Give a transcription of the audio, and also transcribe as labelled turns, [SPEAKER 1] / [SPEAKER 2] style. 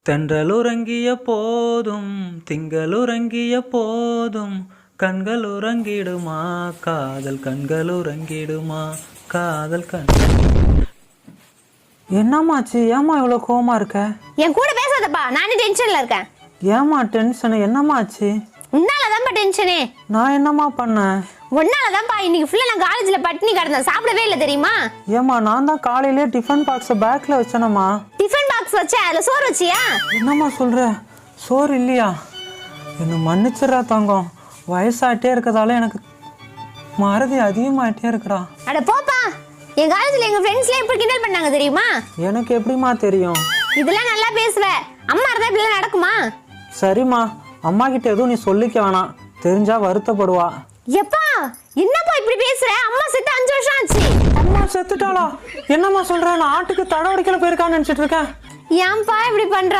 [SPEAKER 1] தென்றலுறங்கிய போதும் திங்களுறங்கிய போதும் கண்கள் உறங்கிடுமா காதல் கண்கள் உறங்கிடுமா காதல் என்னம்மாச்சு? ஏமா இவ்வளோ கோவமா இருக்க?
[SPEAKER 2] என் கூட பேசாதப்பா, நானே டென்ஷன்ல இருக்கேன்.
[SPEAKER 1] ஏமா டென்ஷன்? என்னம்மாச்சு?
[SPEAKER 2] உன்னாலதான்ப்பா டென்ஷனே.
[SPEAKER 1] நான் என்னம்மா பண்ணேன்?
[SPEAKER 2] உன்னாலதான்ப்பா இன்னைக்கு ஃபுல்லா நான் காலேஜ்ல பட்டினி கிடந்தேன், சாப்பிடவே இல்லை தெரியுமா?
[SPEAKER 1] ஏமா நான் தான் காலையிலே டிஃபன் பாக்ஸை பேக்ல வச்சேனம்மா.
[SPEAKER 2] டிஃபன் பாக்ஸ் வச்ச, அதுல சோறு வச்சியா?
[SPEAKER 1] என்னம்மா சொல்ற? சோறு இல்லையா? என்ன மன்னிச்சிடறா தங்கம், வயசாயிட்டே இருக்கதால எனக்கு மறதி அதிகமாயிட்டே இருக்குடா.
[SPEAKER 2] அட போப்பா, என் காலேஜ்ல எங்க ஃப்ரெண்ட்ஸ்லாம் எப்படி கிண்டல் பண்ணாங்க தெரியுமா?
[SPEAKER 1] எனக்கு எப்படிமா தெரியும்?
[SPEAKER 2] இதெல்லாம் நல்லா பேசுவ, அம்மா இருந்தா இப்படிலாம் நடக்குமா?
[SPEAKER 1] சரிம்மா, அம்மா கிட்ட எதுவும் நீ சொல்லிக்க வேணாம், தெரிஞ்சா வருத்தப்படுவா.
[SPEAKER 2] எப்பா என்னப்பா இப்படி பேசுற? அம்மா செத்து 5 வருஷம் ஆச்சு.
[SPEAKER 1] அம்மா செத்துட்டாளா? என்னம்மா சொல்ற? நான் ஆட்டுக்கு தடவடிக்கல போயிருக்கான்னு நினைச்சிட்டு இருக்கேன்.
[SPEAKER 2] ஏன்பா இப்படி பண்ற?